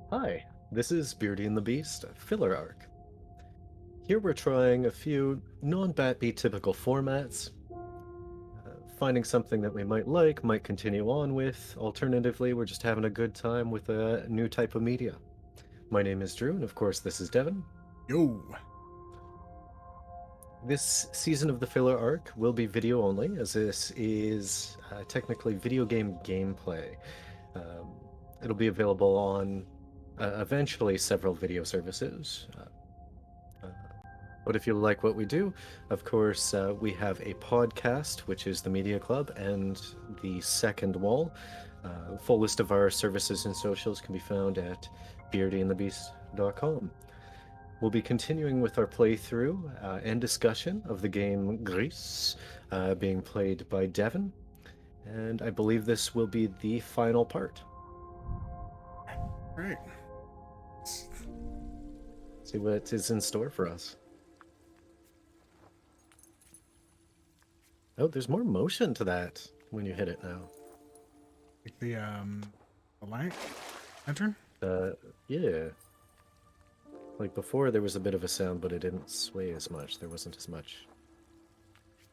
Hi, this is Beardy and the Beast, filler arc. Here we're trying a few non-Batby typical formats, finding something that we might like, might continue on with. Alternatively, we're just having a good time with a new type of media. My name is Drew, and of course this is Devin. Yo. This season of the filler arc will be video only, as this is technically video game gameplay. Um, it'll be available on eventually several video services. Uh, But if you like what we do, of course, we have a podcast, which is the Media Club, and the Second Wall. Full list of our services and socials can be found at beardyandthebeast.com. We'll be continuing with our playthrough and discussion of the game Gris, being played by Devin, and I believe this will be the final part. Right. See what is in store for us. Oh, there's more motion to that when you hit it now. Like the light lantern? Uh, yeah. Like before, there was a bit of a sound, but it didn't sway as much. There wasn't as much.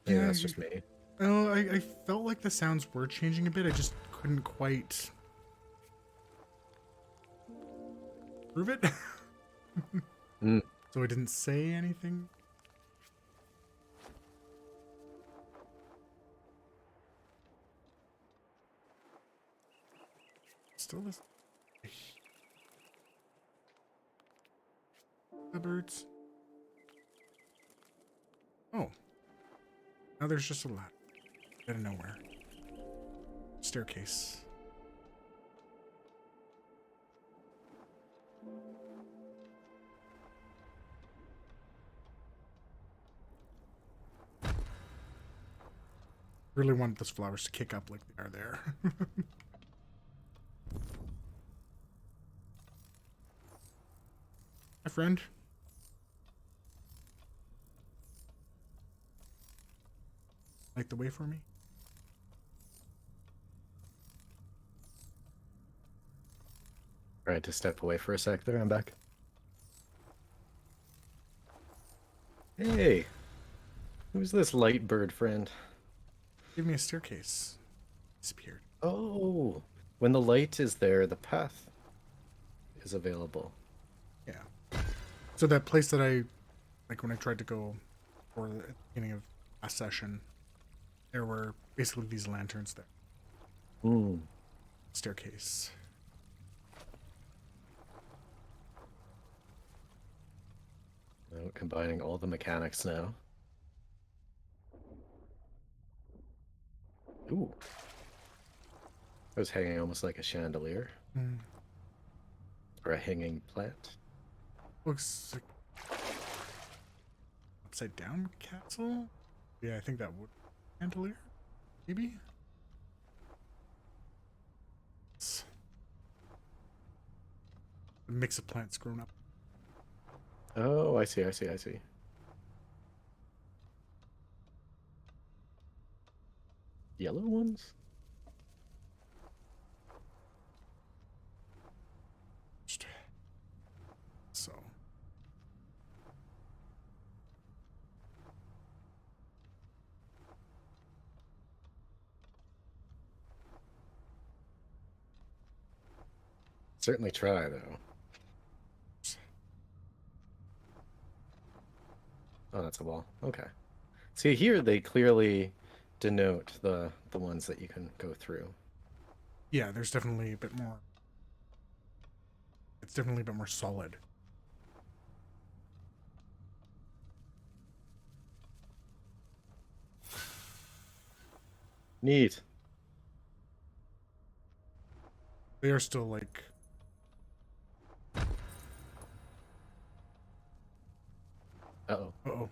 Maybe Yeah. that's just me. Oh, I felt like the sounds were changing a bit. I just couldn't quite prove it. Mm. So I didn't say anything. Still this. The birds. Oh. Now there's just a ladder. Out of nowhere. Staircase. Really wanted those flowers to kick up like they are there. My friend. Light the way for me. I had to step away for a sec there. I'm back. Hey, who's this light bird friend? Give me a staircase. Disappeared. Oh, when the light is there, the path is available. Yeah. So that place that I, like when I tried to go for the beginning of a session, there were basically these lanterns there. Hmm. Staircase. Oh, combining all the mechanics now. Ooh. I was hanging almost like a chandelier Mm. or a hanging plant. Looks like upside down castle. Yeah, I think that would chandelier, maybe. It's a mix of plants grown up. Oh, I see, I see, I see. Yellow ones? So Certainly try, though. Oh, that's a wall. Okay. See, here they clearly denote the ones that you can go through. yeah, there's definitely a bit more. It's definitely a bit more solid. Neat. They are still like Uh-oh. oh.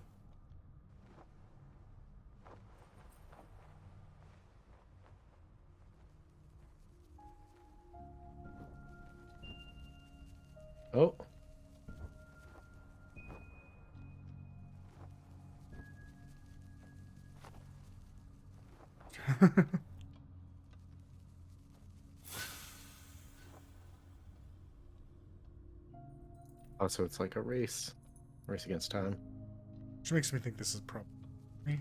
Oh. Also, it's like a race against time. Which makes me think this is probably me.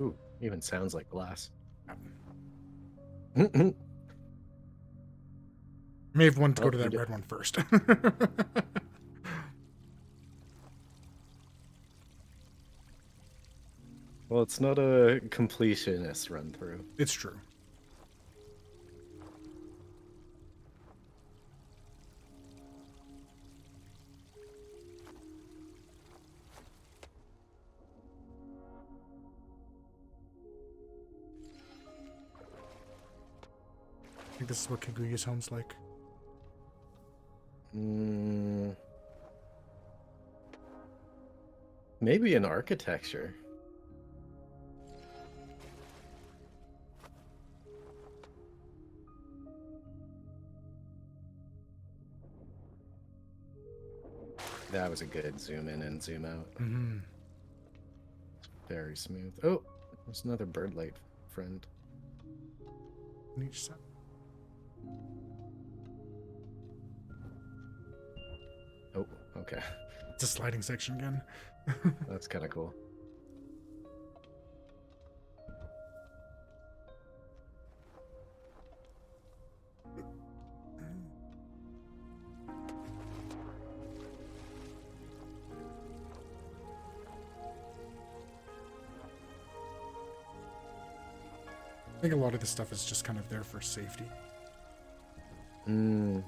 Ooh, even sounds like glass. May have wanted to go Oh, to you that did. red one first. Well, it's not a completionist run through. It's true. I think this is what Kaguya sounds like. Mm, maybe an architecture. That was a good zoom in and zoom out. Mm-hmm. Very smooth. Oh, there's another bird light friend. On each side. Oh, okay. It's a sliding section again. That's kind of cool. I think a lot of this stuff is just kind of there for safety. Mm.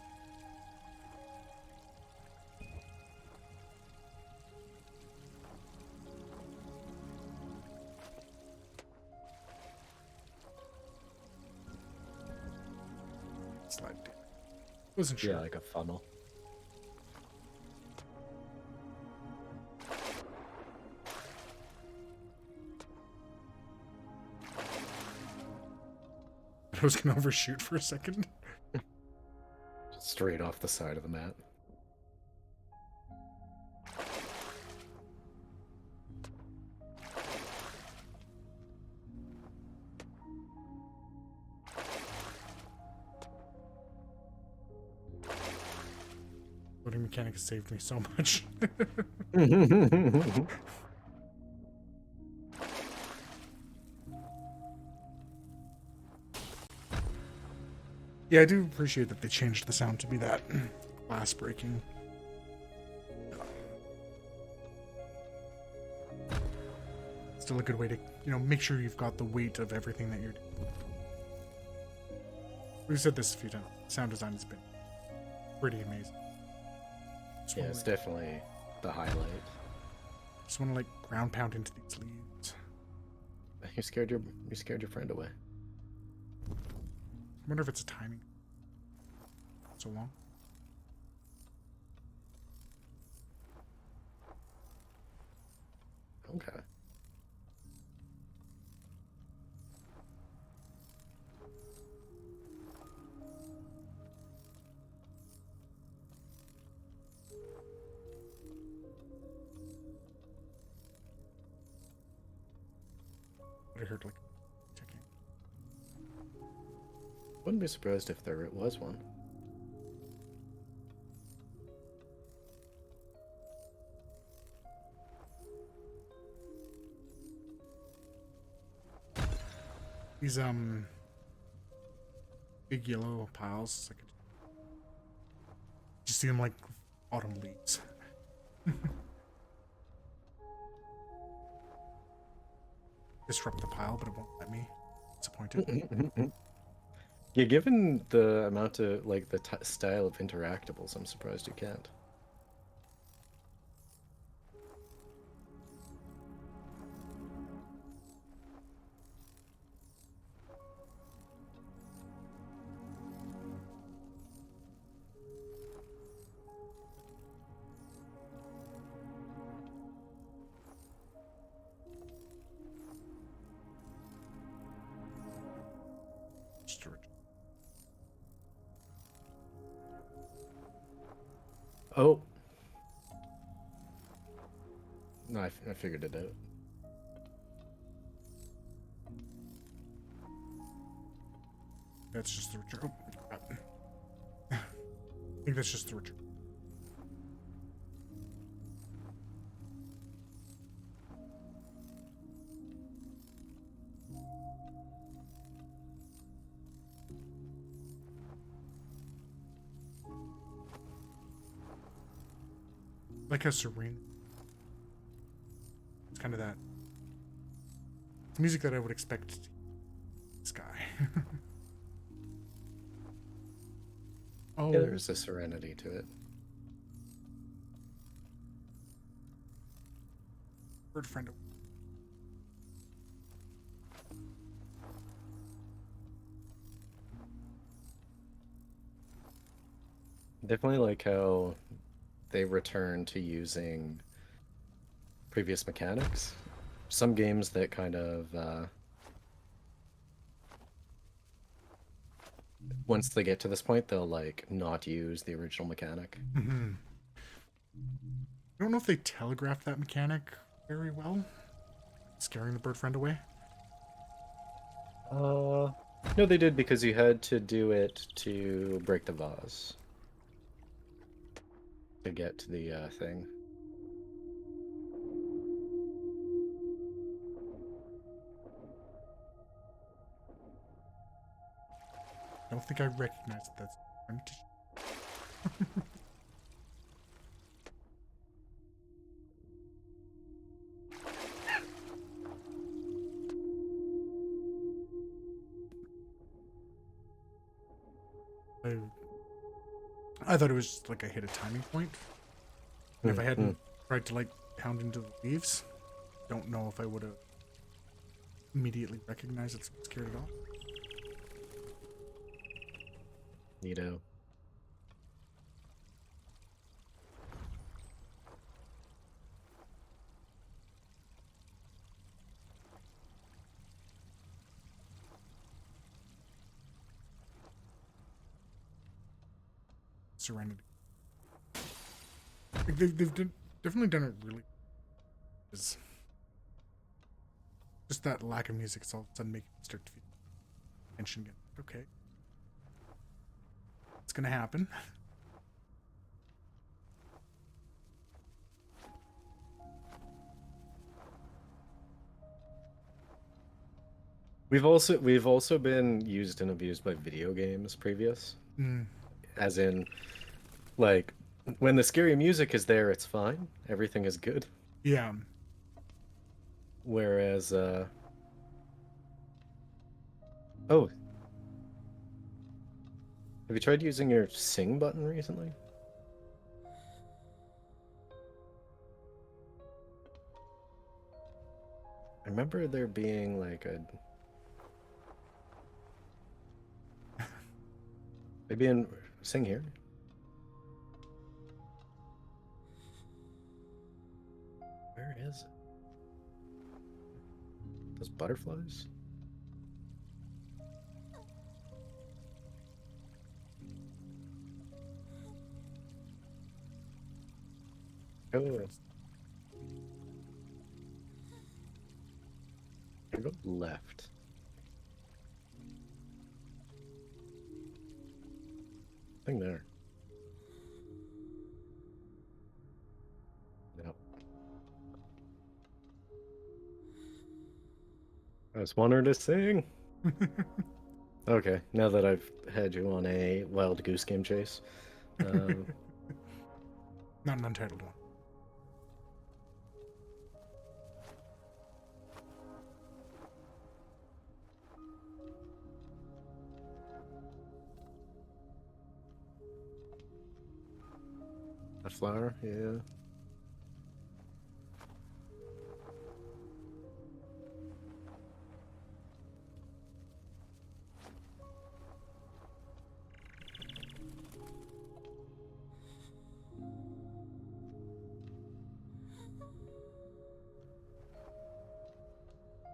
Slide down. Wasn't sure. Yeah, like a funnel. I was gonna overshoot for a second. Straight off the side of the map. Loading mechanic has saved me so much. Yeah, I do appreciate that they changed the sound to be that glass breaking. Still a good way to, make sure you've got the weight of everything that you're doing. We've said this a few times. Sound design has been pretty amazing. Yeah, it's definitely the highlight. Just want to like ground pound into these leaves. You scared your friend away. I wonder if it's a timing. So long. Okay. But I heard like ticking. Wouldn't be surprised if there was one. These big yellow piles. Like, just see them like autumn leaves. Disrupt the pile, but it won't let me. Disappointed. Yeah, given the amount of like the style of interactables, I'm surprised you can't. just a ritual. Oh, no, I figured it out. That's just the ritual. Oh, crap. I think that's just the ritual. Like how serene. It's kind of that. It's music that I would expect to sky. Yeah, Oh, there's a serenity to it. bird friend. Definitely like how they return to using previous mechanics. Some games that kind of once they get to this point, they'll like not use the original mechanic. Mm-hmm. I don't know if they telegraphed that mechanic very well, scaring the bird friend away. Uh, no, they did because you had to do it to break the vase to get to the thing. I don't think I recognize that that's different. I, I thought it was just like I hit a timing point, and if I Mm-hmm. hadn't tried to like pound into the leaves, don't know if I would have immediately recognized it's scared at all. Neato. Serenity. Like definitely done it really. Is just that lack of music is all of a sudden making me start to feel tension again. Okay, it's gonna happen. We've also been used and abused by video games previous, Mm, as in like when the scary music is there, it's fine, everything is good. yeah. Whereas oh, have you tried using your sing button recently? I remember there being like a maybe in sing here. Where is it? Those butterflies? Oh, I go left. Thing there. No. I was wondering to sing. Okay, now that I've had you on a wild goose game chase, um, Not an untitled one. that flower, yeah.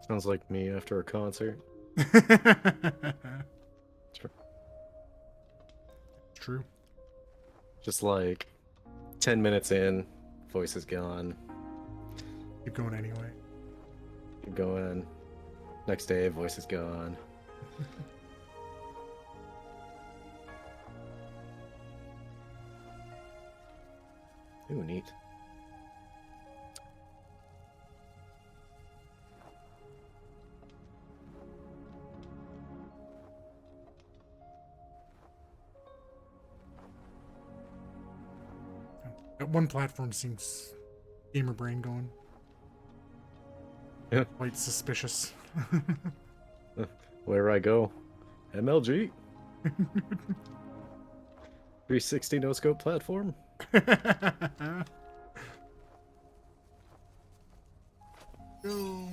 Sounds like me after a concert. true. Just like 10 minutes in, voice is gone. Keep going anyway. Keep going. Next day, voice is gone. Ooh, neat. That one platform seems gamer brain going. Yeah. Quite suspicious. Where I go, MLG. 360 no scope platform. Go.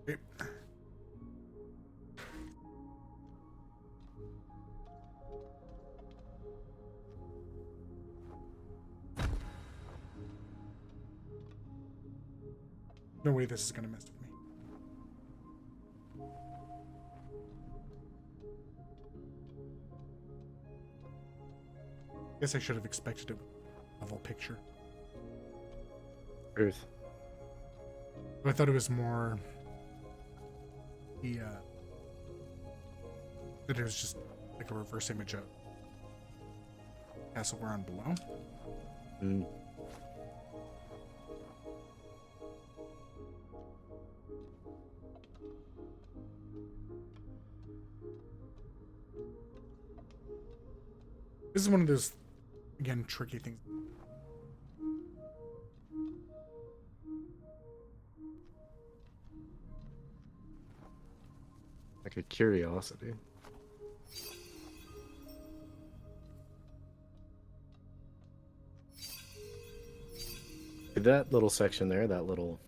Okay. No way this is gonna mess with me. Guess I should have expected a level picture. Truth. I thought it was more the that it was just like a reverse image of castle we're on below. Mm. This is one of those, again, tricky things. Like a curiosity. That little section there, that little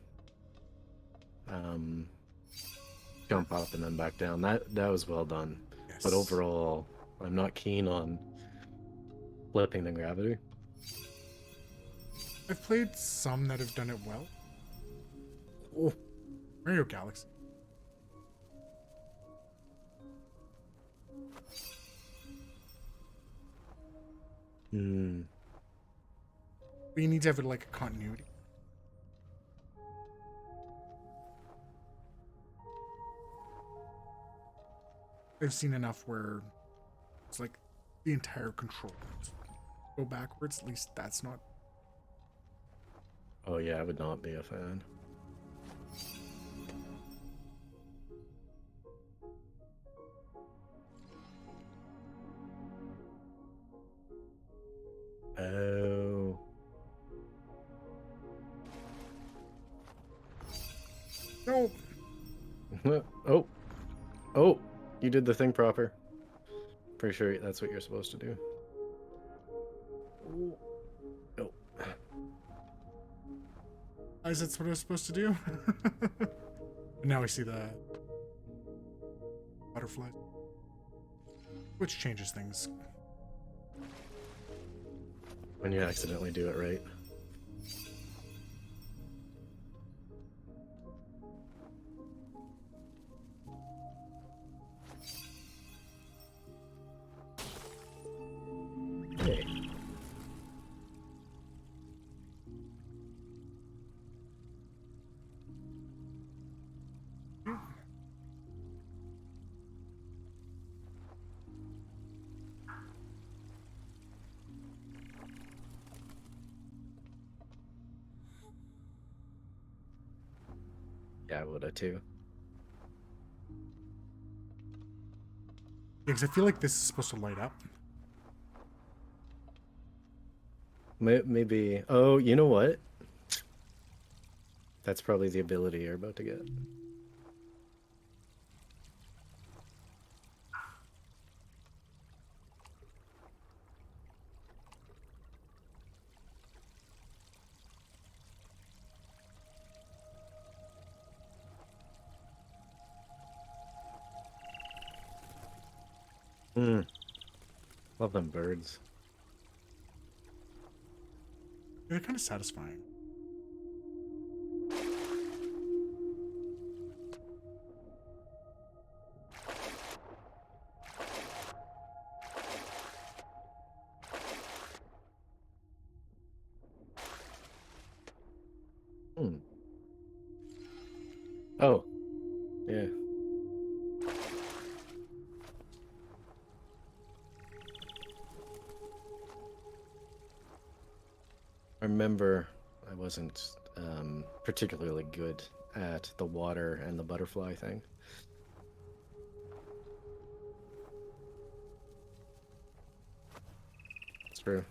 jump up and then back down, that was well done. Yes. But overall, I'm not keen on flipping the gravity. I've played some that have done it well. Oh. Mario Galaxy. Hmm. But you need to have it like a continuity. I've seen enough where it's like the entire controls go backwards. At least that's not. Oh yeah, I would not be a fan. Oh. No. Oh. Oh, you did the thing proper. Pretty sure that's what you're supposed to do. Oh. Is that what I was supposed to do? Now I see the butterfly, which changes things. When you accidentally do it right. Hey. Yeah, I would have too. Because I feel like this is supposed to light up. Maybe. Oh, you know what? That's probably the ability you're about to get. Hmm. Love them birds. They're kind of satisfying. Oh, yeah. I remember I wasn't particularly good at the water and the butterfly thing. It's true.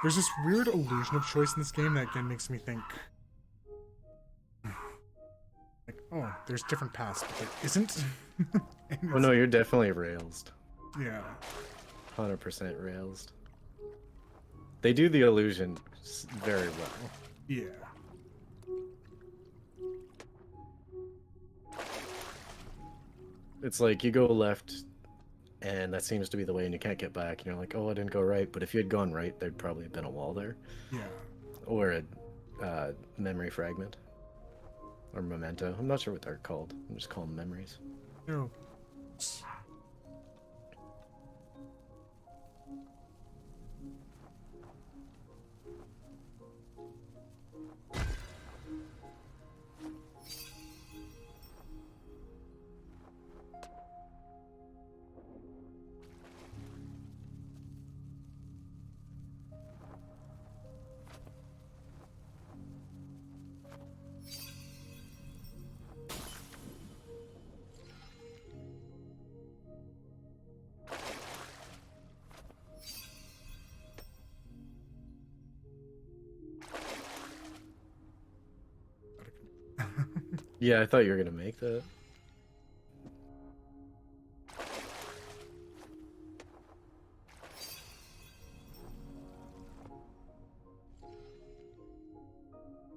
There's this weird illusion of choice in this game that again makes me think, like, oh, there's different paths, but there isn't. And Oh no, you're definitely railsed. yeah, 100% railsed. They do the illusion very well. yeah. It's like you go left, and that seems to be the way, and you can't get back. And you're like, oh, I didn't go right. But if you had gone right, there'd probably have been a wall there, Yeah. or a memory fragment, or memento. I'm not sure what they're called. I'm just calling them memories. No. Yeah, I thought you were gonna make that.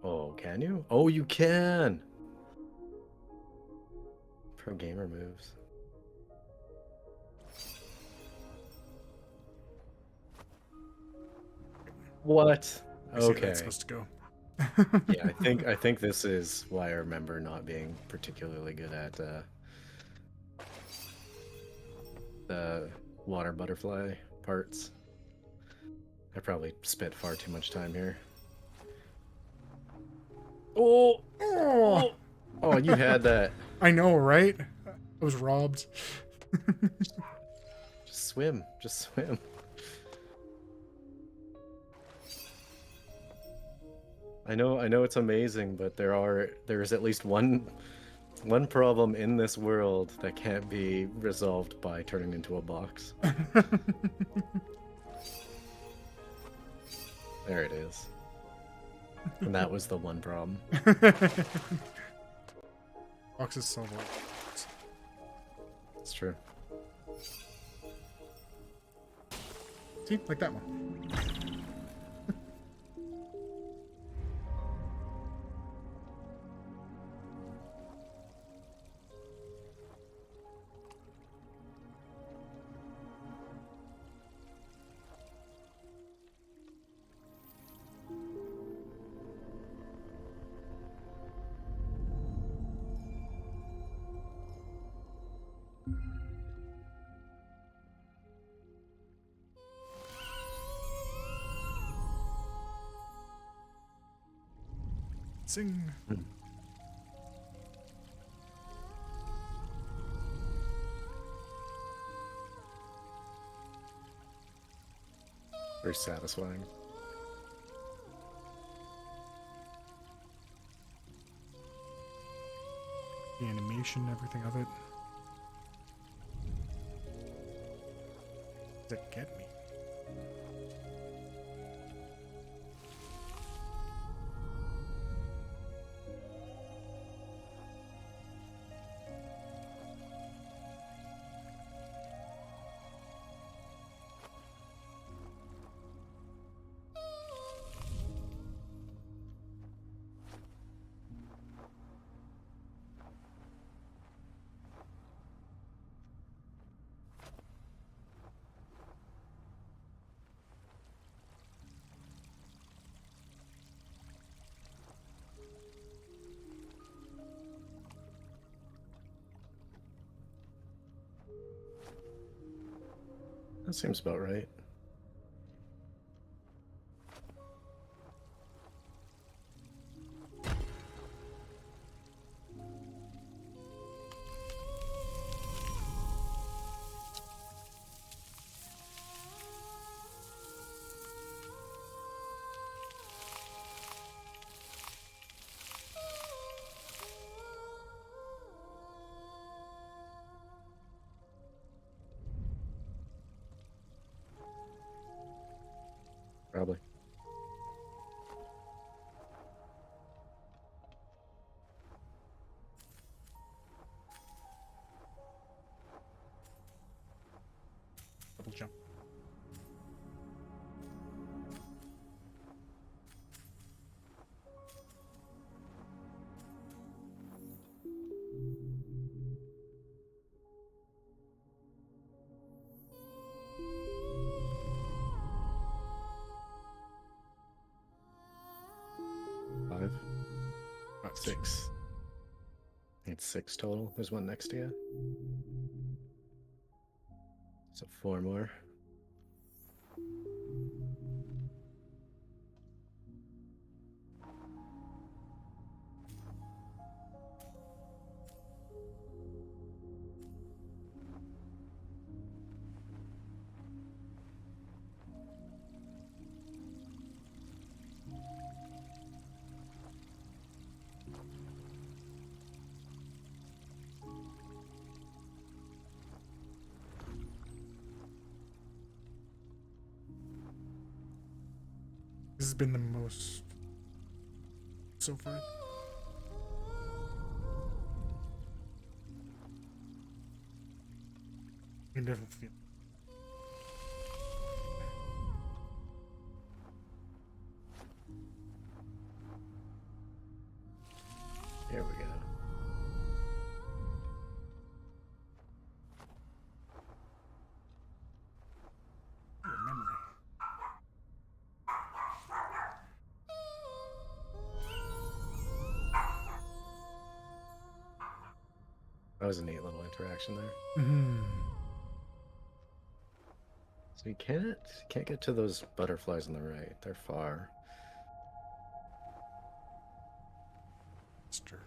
Oh, can you? Oh, you can! Pro gamer moves. What? I see how that's Okay. supposed to go. Yeah, I think this is why I remember not being particularly good at the water butterfly parts. I probably spent far too much time here. Oh! Oh, Oh! Oh, you had that. I know, right? I was robbed. Just swim. Just swim. I know it's amazing, but there's at least one problem in this world that can't be resolved by turning into a box. There it is. And that was the one problem. Boxes solve all. It's true. See, like that one. Sing. Hmm. Very satisfying. The animation, everything of it. Does it get me? That seems about right. Probably. Double jump. Five, Got six. It's six total. There's one next to you. So four more. This has been the most so far. I can definitely feel. Here we go. Oh, memory. That was a neat little interaction there. Mm-hmm. So you can't get to those butterflies on the right. They're far. Stir.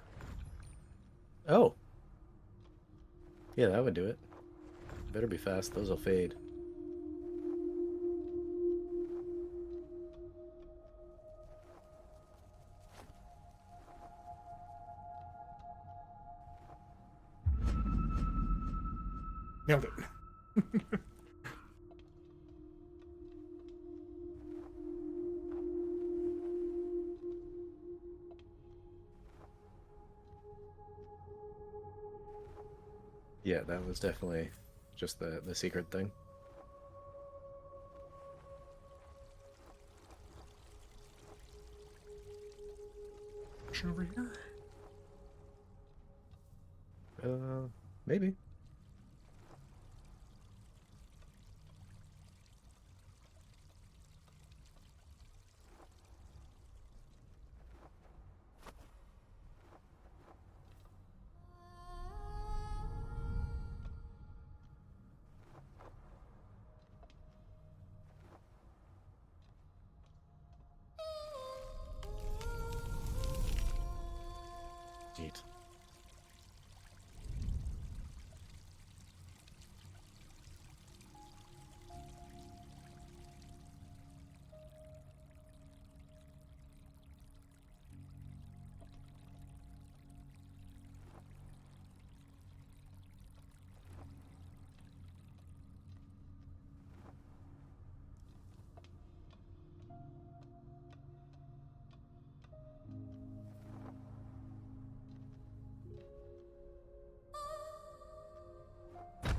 Oh. Yeah, that would do it. Better be fast. Those will fade. Nailed it. Yeah, that was definitely just the secret thing. Over here. Maybe. Neat.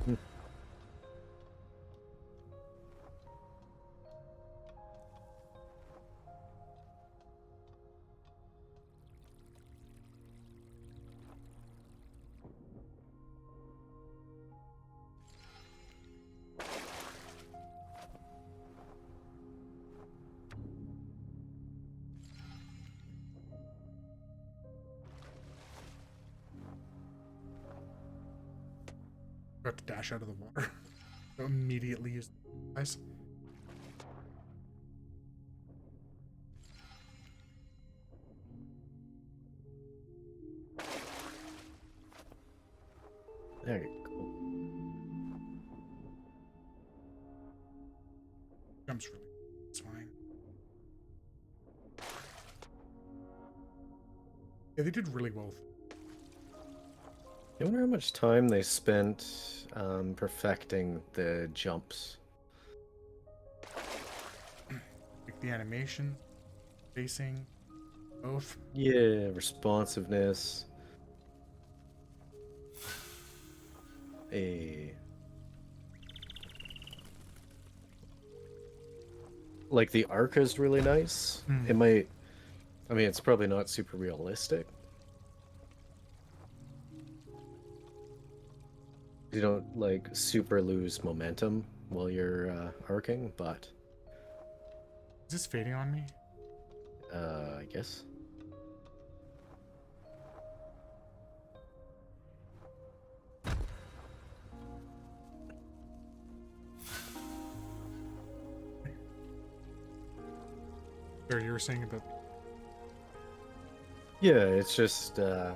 Hmm. Got to dash out of the water. Immediately use Nice. Very cool. Jumps really. It's fine. Yeah, they did really well. I wonder how much time they spent perfecting the jumps. Like the animation, pacing, both. Yeah, responsiveness. A like the arc is really nice. Hmm. It might. I mean, it's probably not super realistic. You don't like super lose momentum while you're arcing, but Is this fading on me? I guess. Or you were saying about. Yeah, it's just the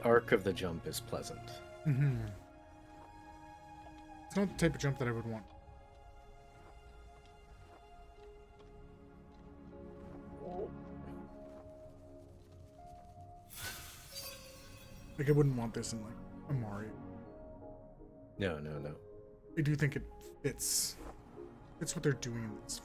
arc of the jump is pleasant. Mm-hmm. It's not the type of jump that I would want. Like I wouldn't want this in like a Mario. No, no, no. I do think it fits. It's what they're doing in this.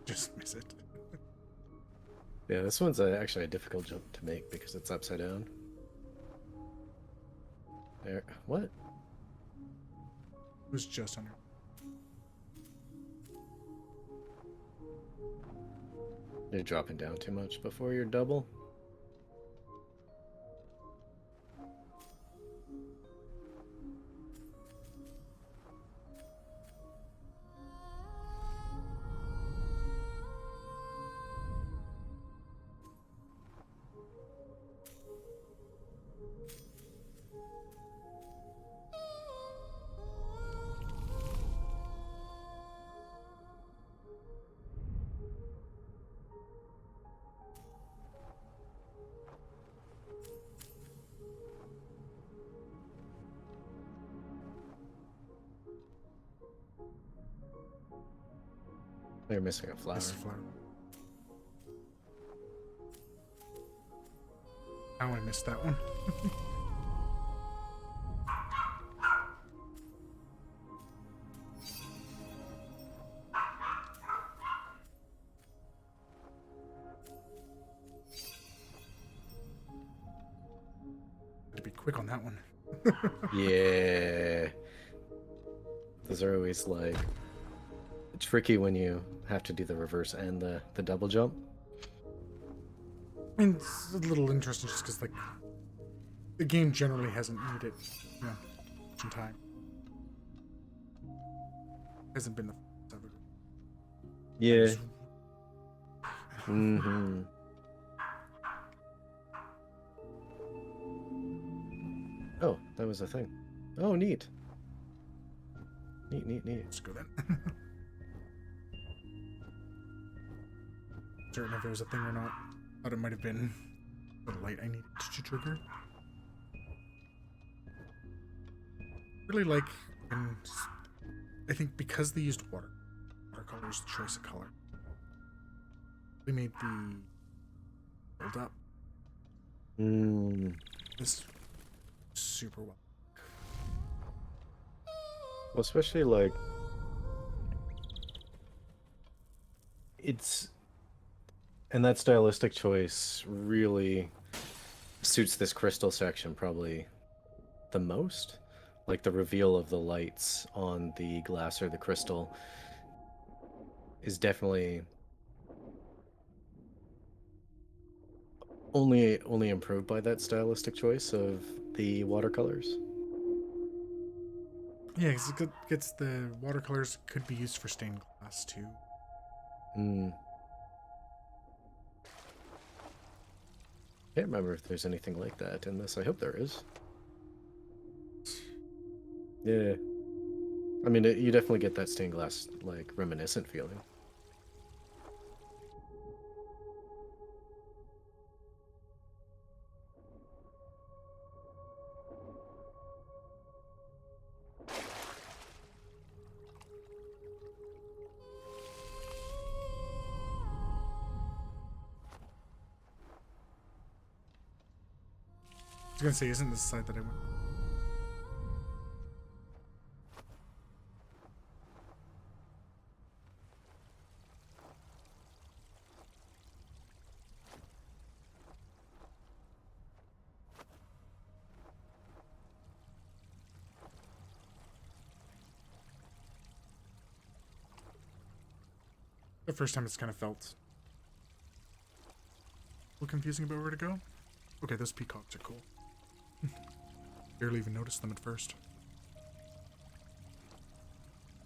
Just miss it. Yeah, this one's actually a difficult jump to make because it's upside down. There. What? It was just under. You're dropping down too much before your double. You're missing a flower. This flower. I only missed that one. To be quick on that one. Yeah. Those are always like tricky when you have to do the reverse and the double jump. And it's a little interesting just because like the game generally hasn't needed, you know, some time. Hasn't been the f- of it. Yeah. Just- Mm-hmm. Oh, that was a thing. Oh, neat. Neat, neat, neat. Let's go then. Certain if it was a thing or not. Thought it might have been the light I needed to trigger. Really like, and I think because they used watercolors, the choice of color, they made the build up Mm. this super well. Well, especially like it's and that stylistic choice really suits this crystal section probably the most. Like the reveal of the lights on the glass or the crystal is definitely only improved by that stylistic choice of the watercolors. Yeah, because it gets the watercolors could be used for stained glass too. Mm. Can't remember if there's anything like that in this. I hope there is. Yeah. I mean, you definitely get that stained glass, like, reminiscent feeling. I was gonna say, isn't this the side that I went? The first time it's kind of felt a little confusing about where to go. Okay, those peacocks are cool. Barely even noticed them at first.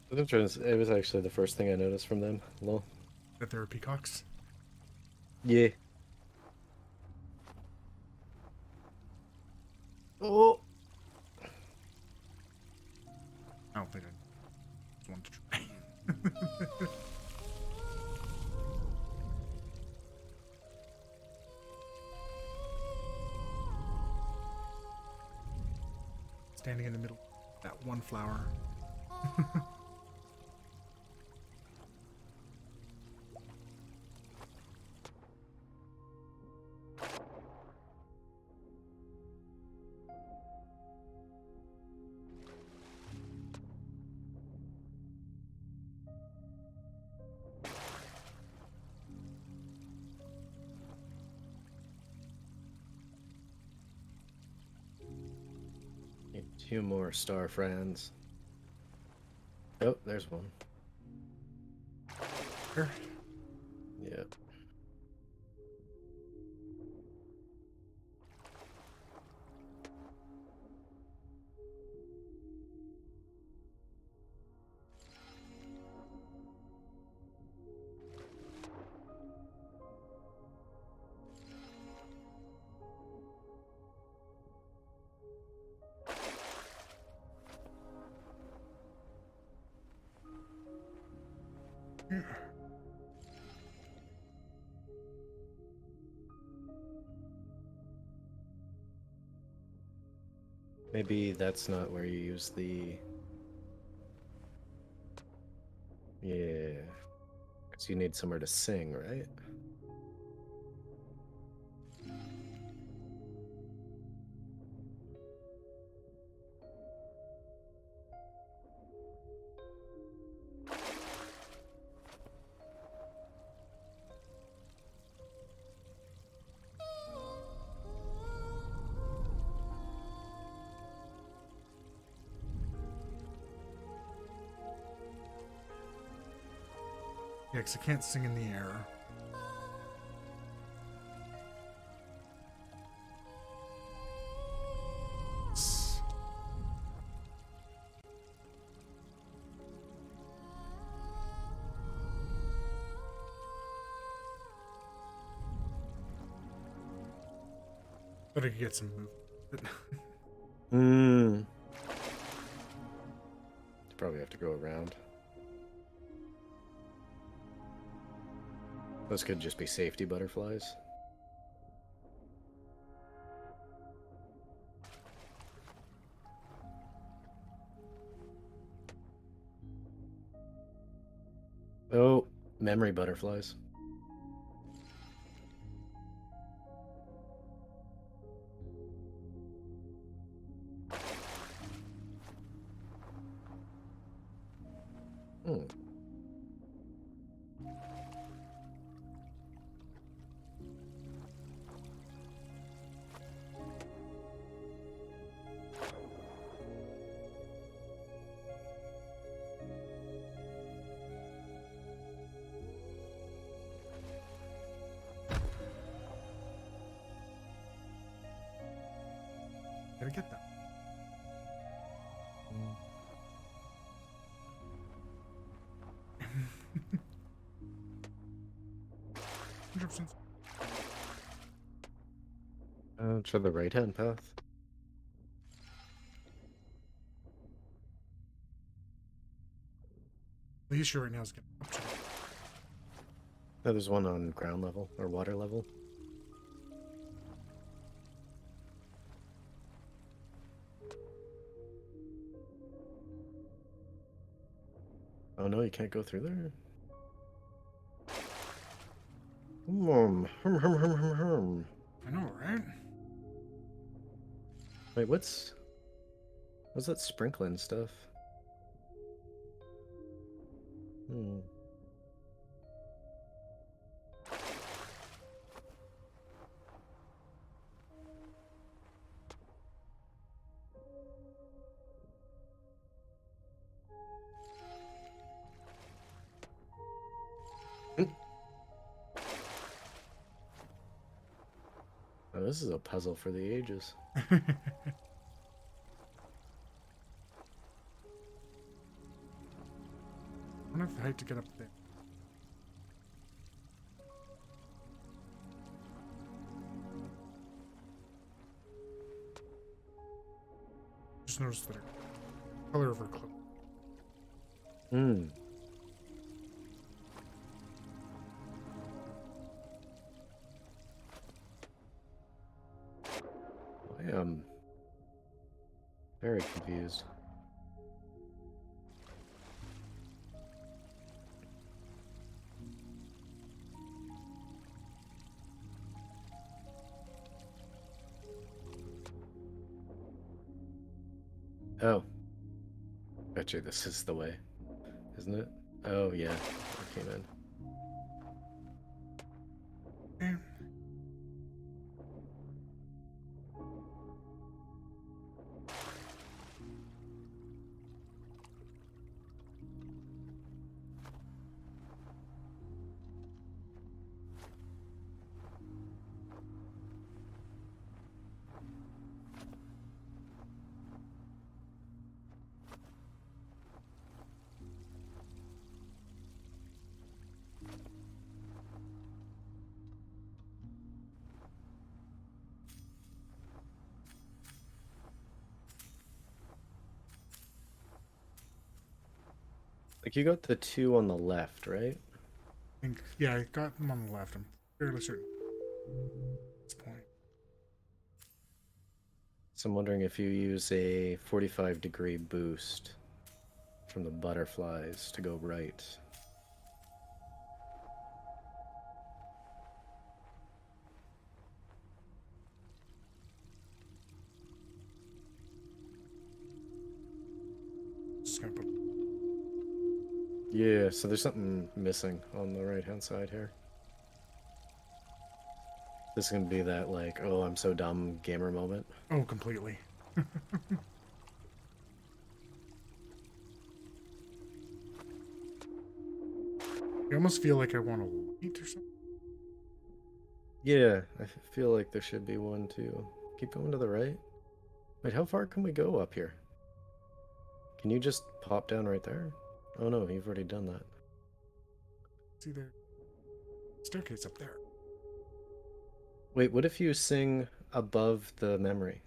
It was actually the first thing I noticed from them. Lol. That there are peacocks. Yeah. Oh. I don't think I just wanted to try. Standing in the middle, that one flower. Need two more star friends. Oh, there's one. Here. Yep. Maybe that's not where you use the... Yeah. Because you need somewhere to sing, right? Yeah, because I can't sing in the air. But I could get some movement. Probably have to go around. Those could just be safety butterflies. Oh, memory butterflies. Hmm. Gotta get that. 100%. Try the right-hand path. The issue right now is getting up to it. Oh, there's one on ground level or water level. Oh no, you can't go through there. I know, right? Wait, what's that sprinkling stuff? Hmm. Oh, this is a puzzle for the ages. I wonder if the height to get up there. Just noticed that her color of her cloak. Hmm. I am very confused. Oh. Betcha this is the way, isn't it? Oh, yeah. I came in. Okay. Like, you got the two on the left, right? think, yeah, I got them on the left. I'm fairly certain at this point. So I'm wondering if you use a 45-degree boost from the butterflies to go right. Just gonna put. Yeah, so there's something missing on the right-hand side here. This is gonna be that, like, oh, I'm so dumb gamer moment. Oh, completely. I almost feel like I want to wait or something. Yeah, I feel like there should be one too. Keep going to the right. Wait, how far can we go up here? Can you just pop down right there? Oh no, you've already done that. See there, staircase up there. Wait, what if you sing above the memory?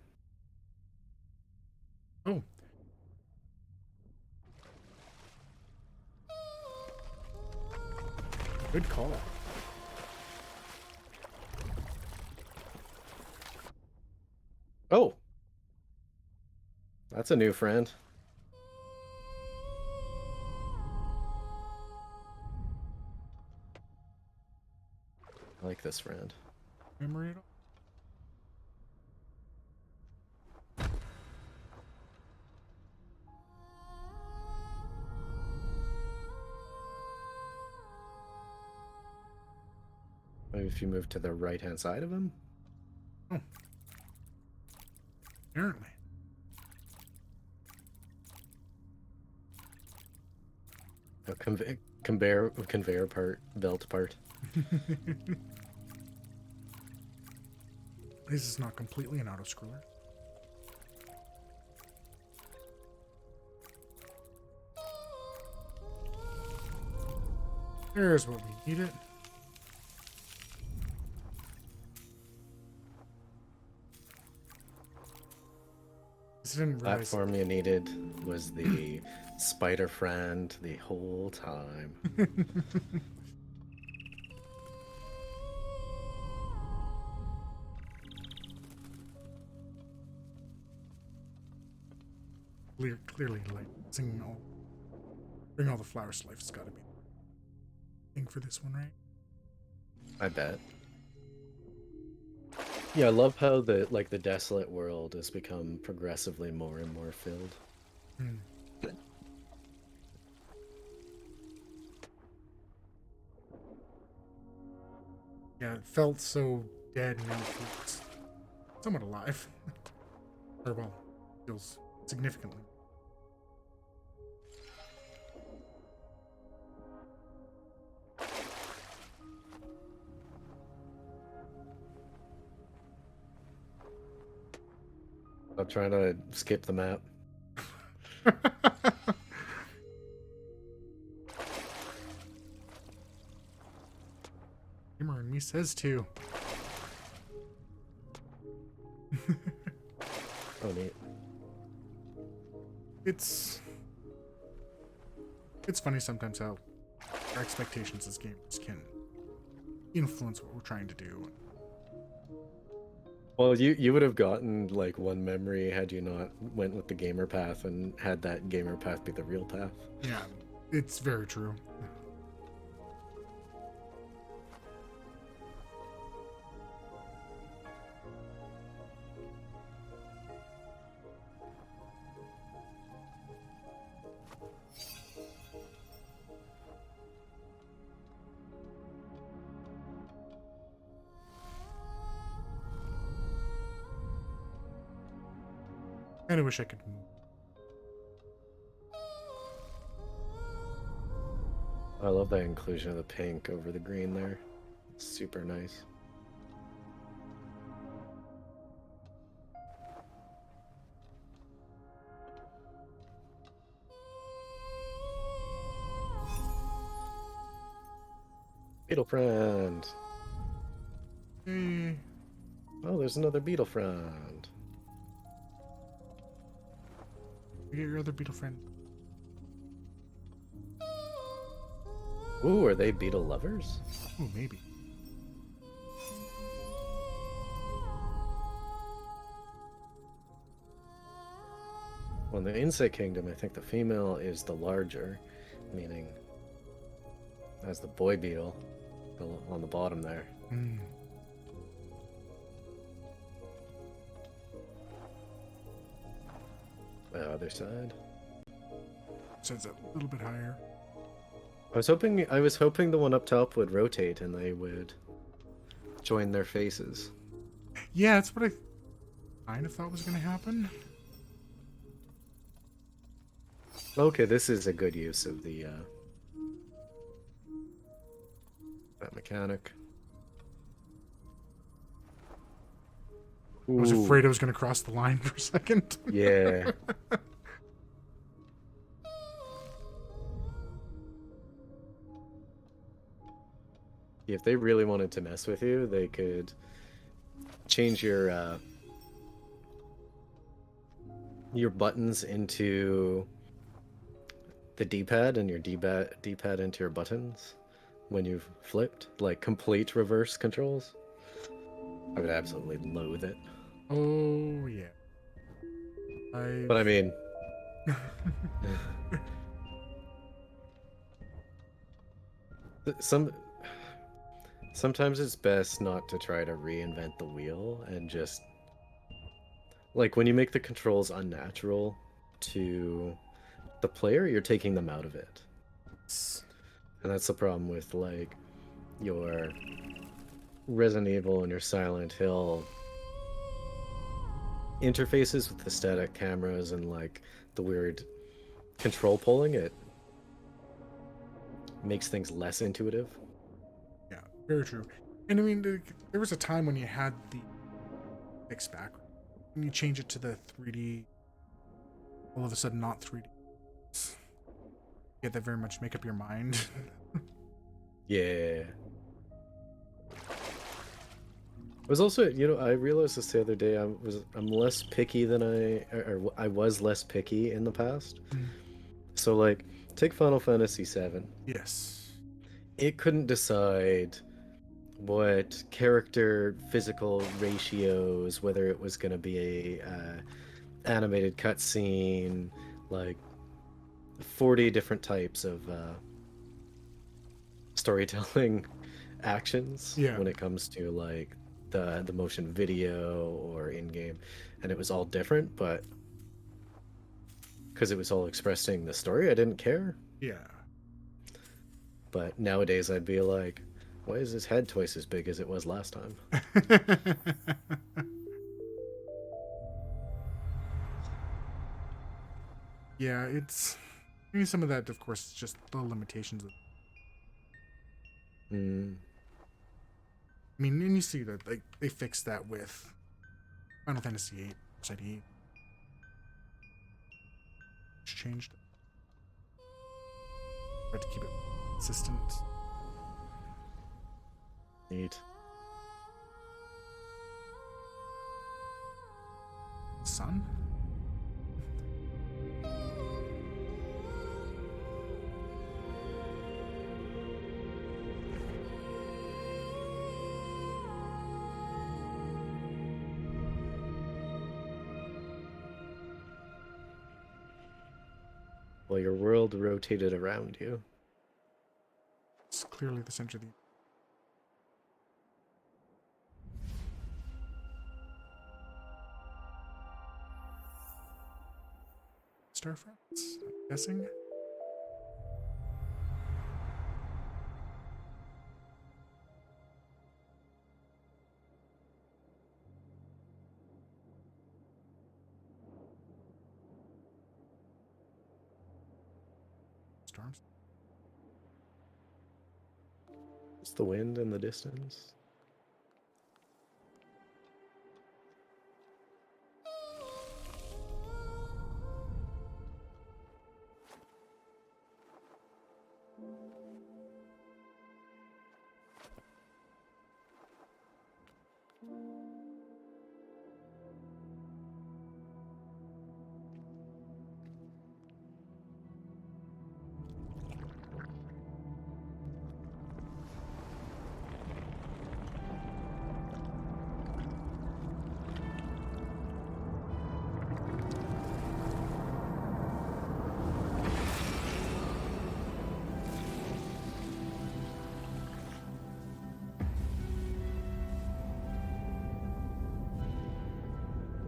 Oh, Good call. Oh, that's a new friend. I like this friend. Memory at all? Maybe if you move to the right-hand side of him. Oh. Apparently. A conveyor belt part. This is not completely an auto-scroller. There's what we needed. I didn't realize. Platform you needed was the spider friend the whole time. Clearly, like singing all, bring all the flowers to life has got to be thing for this one, right? I bet. Yeah, I love how the desolate world has become progressively more and more filled. Hmm. Yeah, it felt so dead, and now it feels somewhat alive. Or well, feels significantly. I'm trying to skip the map. Gamer and me says too. Oh, neat. It's funny sometimes how our expectations as gamers can influence what we're trying to do. Well, you would have gotten like one memory had you not went with the gamer path and had that gamer path be the real path. Yeah, it's very true. Kind of wish I could move. I love that inclusion of the pink over the green there. It's super nice. Beetle friend. Hey, Oh, there's another beetle friend. you get your other beetle friend. Ooh, are they beetle lovers? Oh, maybe. Well, in the insect kingdom, I think the female is the larger, meaning as the boy beetle on the bottom there. Mm. The other side. So it's a little bit higher. I was hoping the one up top would rotate and they would join their faces. Yeah, that's what I kind of thought was going to happen. Okay, this is a good use of the that mechanic. I was Ooh, afraid I was going to cross the line for a second. yeah. If they really wanted to mess with you, they could change your buttons into the D-pad and your D-pad into your buttons. when you've flipped, like complete reverse controls. I would absolutely loathe it. Oh yeah. But I I've mean, some sometimes it's best not to try to reinvent the wheel and just like when you make the controls unnatural to the player, you're taking them out of it. And that's the problem with like your Resident Evil and your Silent Hill interfaces with the static cameras and like the weird control pulling. It makes things less intuitive. Yeah, very true. And I mean, there was a time when you had the fixed background, and you change it to the 3D. All of a sudden, not 3D. You had that very much make up your mind. Yeah. I was also, I realized this the other day. I'm less picky than I was less picky in the past. So like, take Final Fantasy VII. Yes. It couldn't decide what character physical ratios, whether it was going to be a animated cutscene, like 40 different types of storytelling actions Yeah. when it comes to like the motion video or in game, and it was all different, but because it was all expressing the story, I didn't care. Yeah. But nowadays, I'd be like, why is his head twice as big as it was last time? Yeah, it's. I mean, some of that, of course, is just the limitations of. Mm. I mean, and you see that like they fixed that with Final Fantasy VIII, Side E. Changed it. Tried to keep it consistent. Neat. Sun? Well, your world rotated around you. It's clearly the center of the. Star France, I'm guessing. Storms. It's the wind in the distance.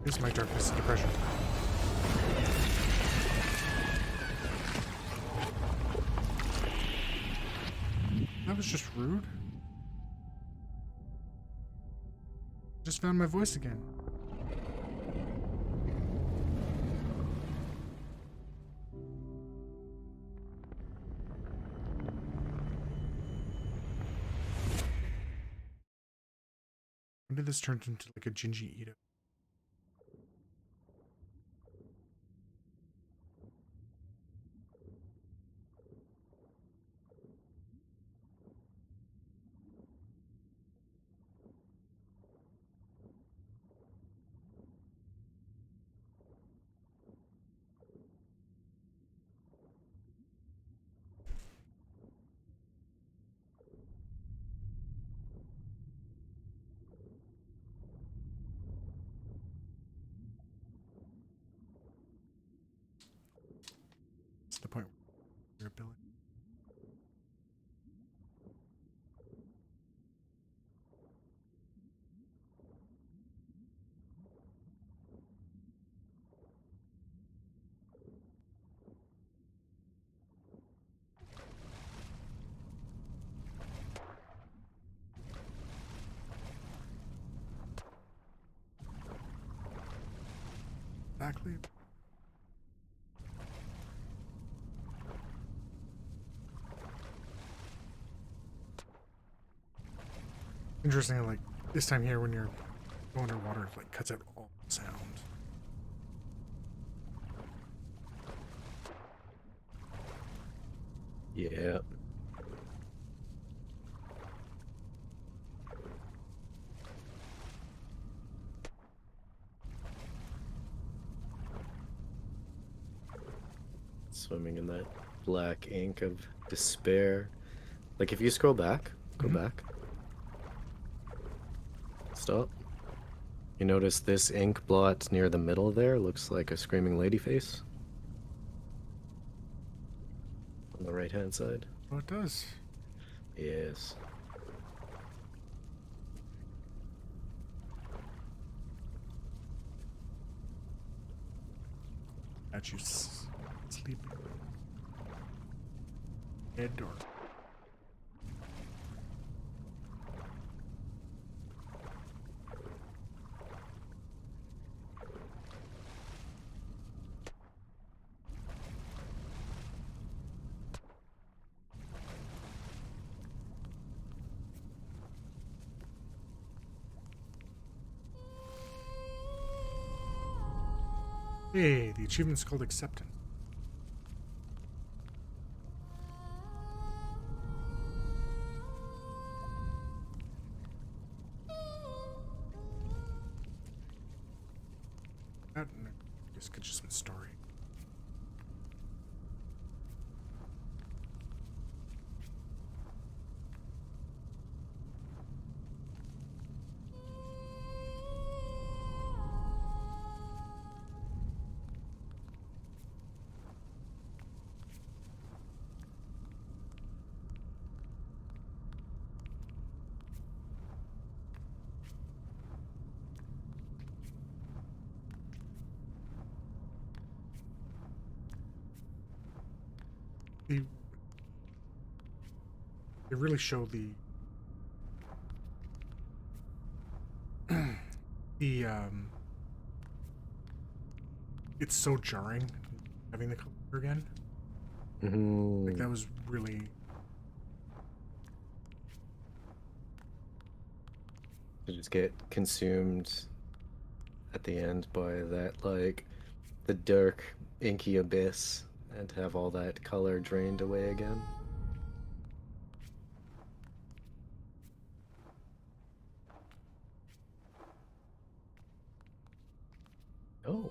Here's my darkness and depression. That was just rude. Just found my voice again. When did this turn into like a Jinji Ito? your ability. Exactly. Interesting, like this time here when you're going underwater, it like cuts out all sound. Yeah. Swimming in that black ink of despair. Like if you scroll back, go back. Stop. You notice this ink blot near the middle there looks like a screaming lady face? On the right-hand side. Oh, it does. Yes. Got you sleeping. Dead or hey, the achievement's called acceptance. That and I guess could just been story. They really show the it's so jarring having the color again. Like that was really To just get consumed at the end by that, like, the dark, inky abyss, and to have all that color drained away again. Oh.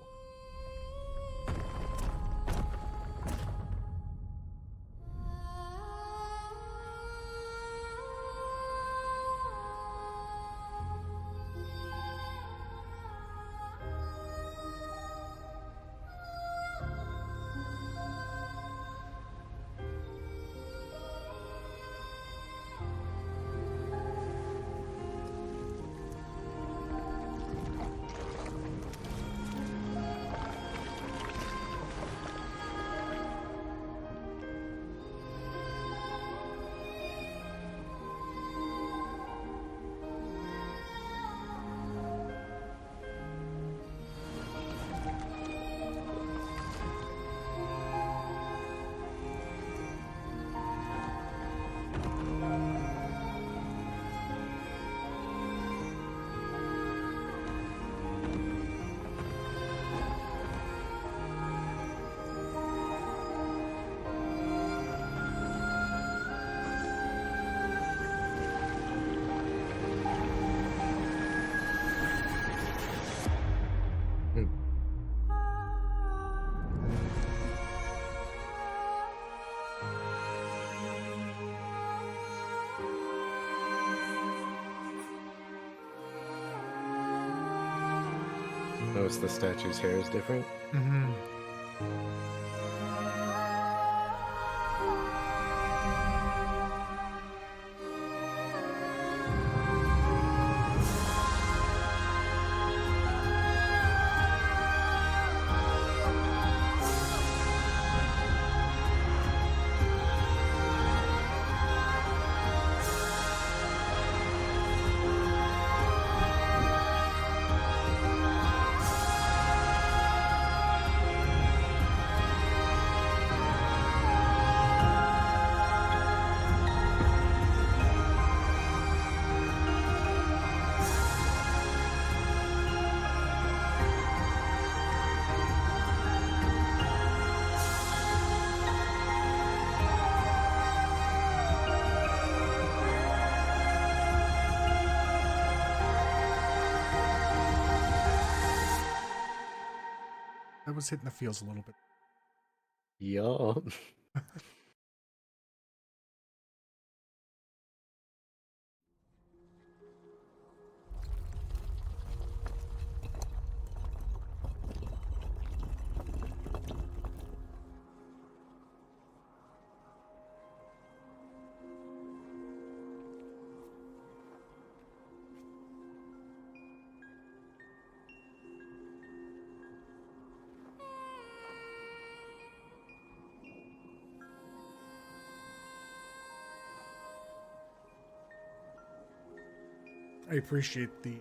Notice the statue's hair is different. that was hitting the feels a little bit. Yeah. I appreciate the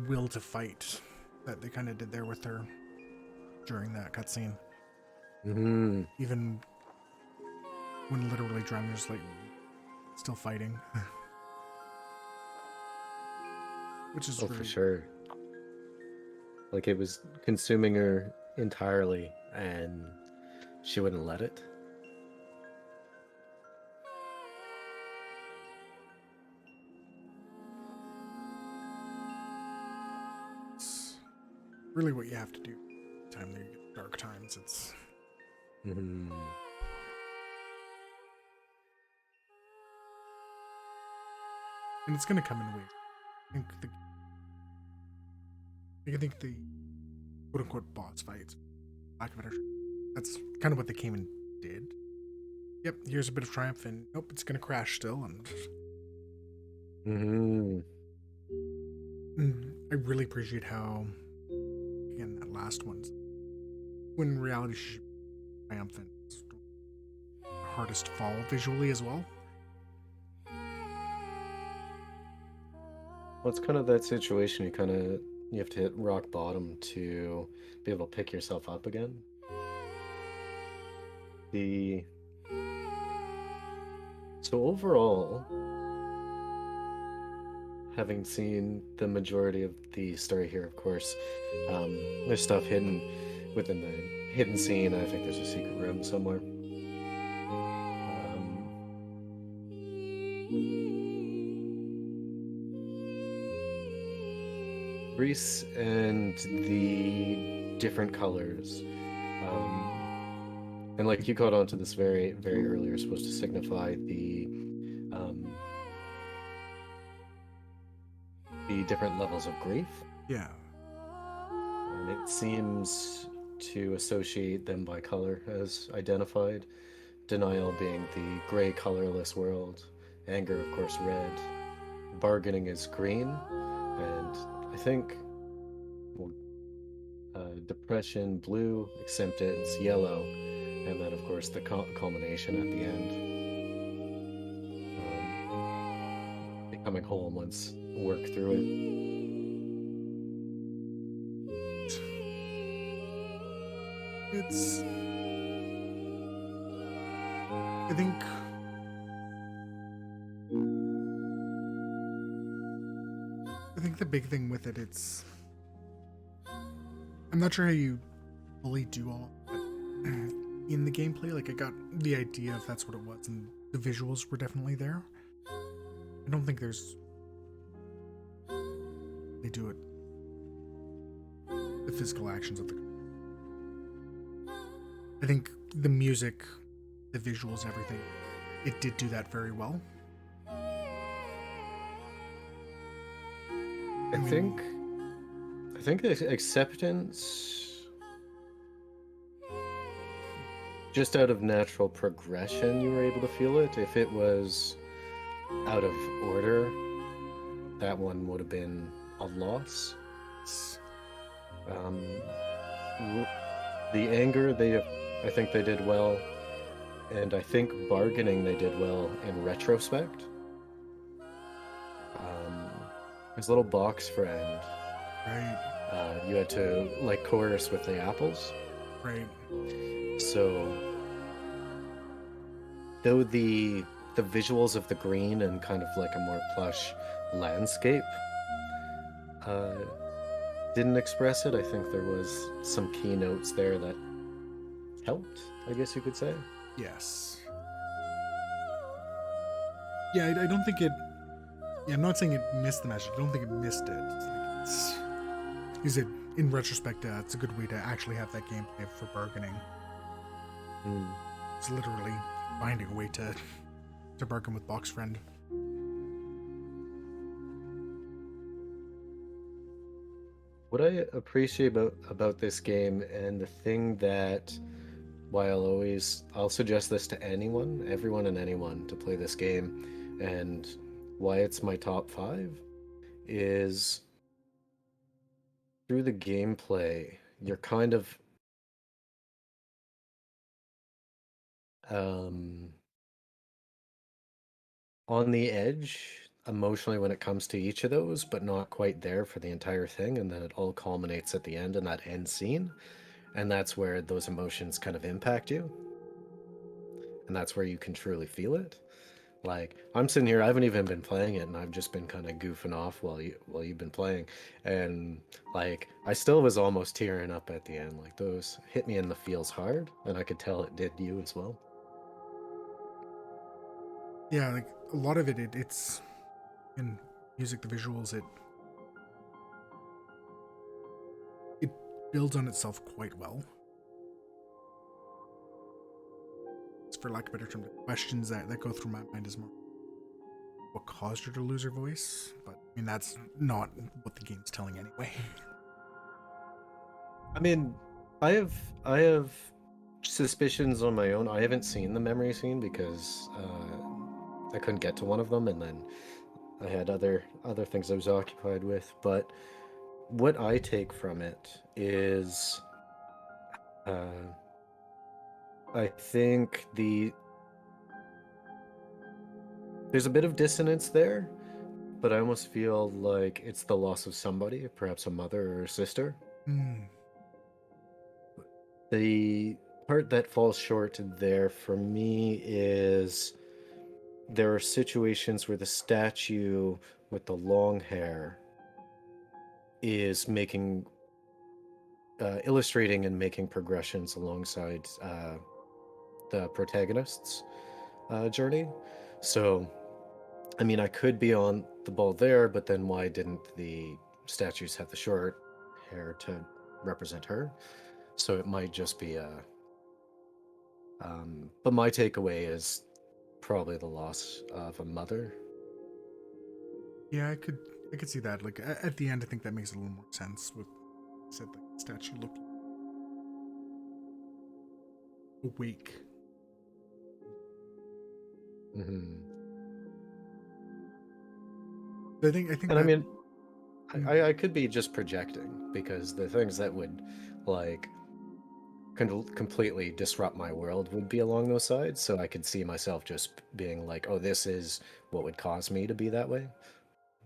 will to fight that they kind of did there with her during that cutscene. Hmm. Even when literally Drummer's like still fighting, which is Oh, for really sure. Like it was consuming her entirely, and she wouldn't let it. it's really what you have to do. Time there you get dark times. It's Hmm. and it's gonna come in waves. I think the quote unquote boss fights, lack of better, that's kind of what they came and did. Yep, here's a bit of triumph, and nope, it's gonna crash still. Hmm. And I really appreciate how, again, that last one's when in reality she's triumphant, it's the hardest fall visually as well. Well, it's kind of that situation you have to hit rock bottom to be able to pick yourself up again. The So overall, having seen the majority of the story here, of course, there's stuff hidden within the hidden scene. I think there's a secret room somewhere. Gris and the different colors. And like you caught on to this very, very early, are supposed to signify um, the different levels of grief. Yeah, And it seems to associate them by color as identified. Denial being the gray, colorless world. Anger, of course, red. Bargaining is green. And I think, well, depression, blue. Acceptance, yellow. And then, of course, the culmination at the end. Becoming whole once work through it. it's. I think. I think the big thing with it, it's. I'm not sure how you fully do all in the gameplay. Like, I got the idea if that's what it was, and the visuals were definitely there. I don't think they do it. The physical actions of the. I think the music, the visuals, everything, it did do that very well. I think the acceptance, just out of natural progression, you were able to feel it. If it was out of order, that one would have been a loss. Um, the anger, I think they did well, and I think bargaining they did well in retrospect. His little box friend, Right. you had to like coerce with the apples. Right. So, though the visuals of the green and kind of like a more plush landscape didn't express it, I think there was some keynotes there that helped, I guess you could say. Yes. Yeah, I don't think it. Yeah, I'm not saying it missed the message. I don't think it missed it. It's like you said, in retrospect, it's a good way to actually have that gameplay for bargaining. Mm. It's literally finding a way to bargain with Box Friend. What I appreciate about this game, and the thing that why I'll suggest this to anyone, everyone and anyone to play this game, and why it's my top five is through the gameplay, you're kind of um, on the edge emotionally when it comes to each of those, but not quite there for the entire thing, and then it all culminates at the end in that end scene, and that's where those emotions kind of impact you, and that's where you can truly feel it. Like I'm sitting here, I haven't even been playing it, and I've just been kind of goofing off while you've been playing, and like I still was almost tearing up at the end. Like those hit me in the feels hard, and I could tell it did you as well. Yeah, like a lot of it's in music, the visuals, it builds on itself quite well. It's, for lack of a better term, the questions that go through my mind is more what caused her to lose her voice, but I mean that's not what the game's telling anyway. I mean, I have suspicions on my own. I haven't seen the memory scene because I couldn't get to one of them, and then I had other things I was occupied with. But what I take from it is, uh, I think there's a bit of dissonance there, but I almost feel like it's the loss of somebody, perhaps a mother or a sister. Mm, The part that falls short there for me is there are situations where the statue with the long hair is making illustrating and making progressions alongside the protagonist's journey. So, I mean, I could be on the ball there, but then why didn't the statues have the short hair to represent her? So it might just be a. But my takeaway is probably the loss of a mother. yeah, I could see that. Like at the end, I think that makes a little more sense with said like the statue looked awake. Hmm. I think And I that mean, mm, I could be just projecting because the things that would like completely disrupt my world would be along those sides. So I could see myself just being like, oh, this is what would cause me to be that way.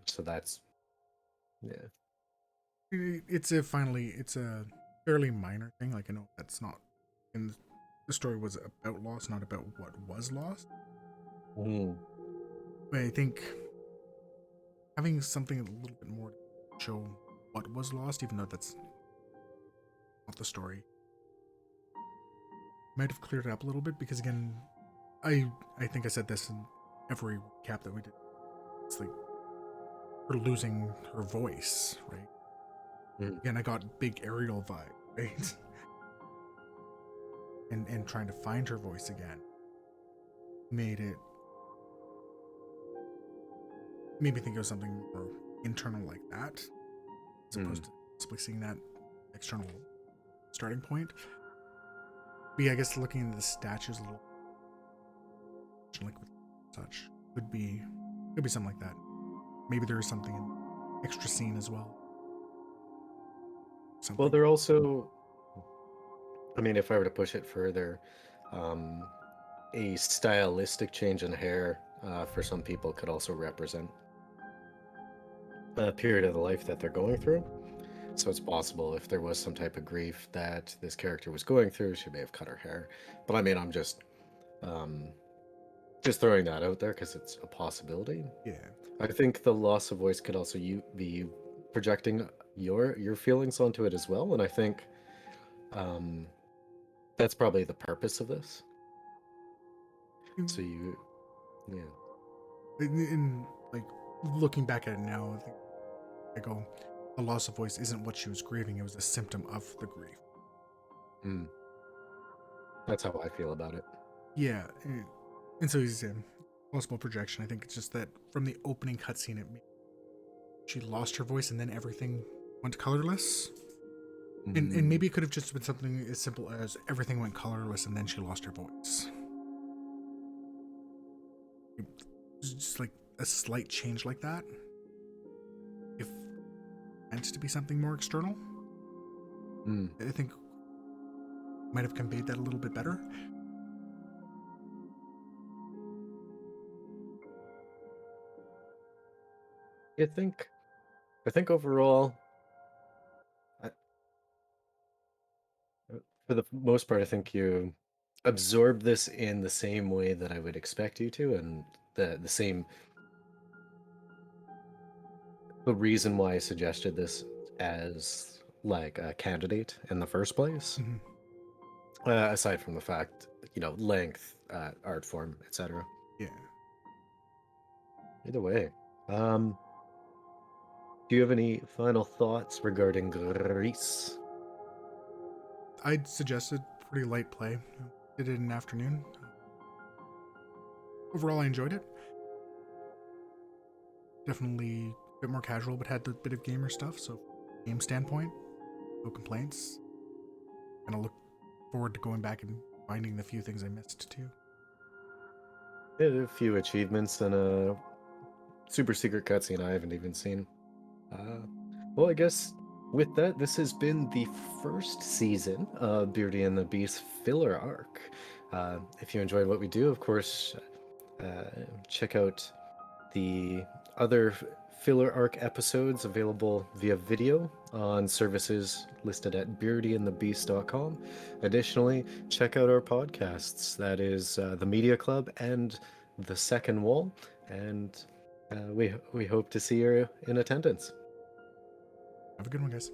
So that's, yeah. it's a fairly minor thing. Like I know that's not in the story was about loss, not about what was lost. Mm, But I think having something a little bit more to show what was lost, even though that's not the story, might have cleared it up a little bit. Because again, I think I said this in every recap that we did. It's like her losing her voice, right? mm. Again, I got big Ariel vibe, right? And trying to find her voice again made it made me think of something more internal like that, as Mm. opposed to simply seeing that external starting point. But yeah, I guess looking into the statues a little, like such, could be something like that. Maybe there is something in extra scene as well. Well, Something. they're also, I mean, if I were to push it further, um, a stylistic change in hair for some people could also represent a period of the life that they're going through. So it's possible if there was some type of grief that this character was going through, she may have cut her hair. But I mean, I'm um, just throwing that out there because it's a possibility. Yeah. I think the loss of voice could also be projecting your feelings onto it as well, and I think um, that's probably the purpose of this. So you, yeah. In like looking back at it now, I think I go. the loss of voice isn't what she was grieving, it was a symptom of the grief. Mm, that's how I feel about it. Yeah, and so he's in possible projection. I think it's just that from the opening cutscene, she lost her voice and then everything went colorless. And Mm, maybe it could have just been something as simple as everything went colorless and then she lost her voice. Just like a slight change like that. If meant to be something more external, mm. I think might have conveyed that a little bit better. I think I think overall, I, for the most part, I think you absorb this in the same way that I would expect you to, and the same the reason why I suggested this as like a candidate in the first place. Mm-hmm. Aside from the fact, length, art form, etc. Yeah, Either way, um, do you have any final thoughts regarding Gris? I'd suggested pretty light play. Did it in the afternoon. Overall, I enjoyed it. Definitely a bit more casual, but had a bit of gamer stuff. So, game standpoint, no complaints. And I look forward to going back and finding the few things I missed too. A few achievements and a super secret cutscene I haven't even seen. Uh, well, I guess with that, this has been the first season of Beauty and the Beast filler arc. If you enjoyed what we do, of course, uh, check out the other filler arc episodes available via video on services listed at beardyandthebeast.com. Additionally, check out our podcasts. That is the Media Club and the Second Wall. And we hope to see you in attendance. Have a good one, guys.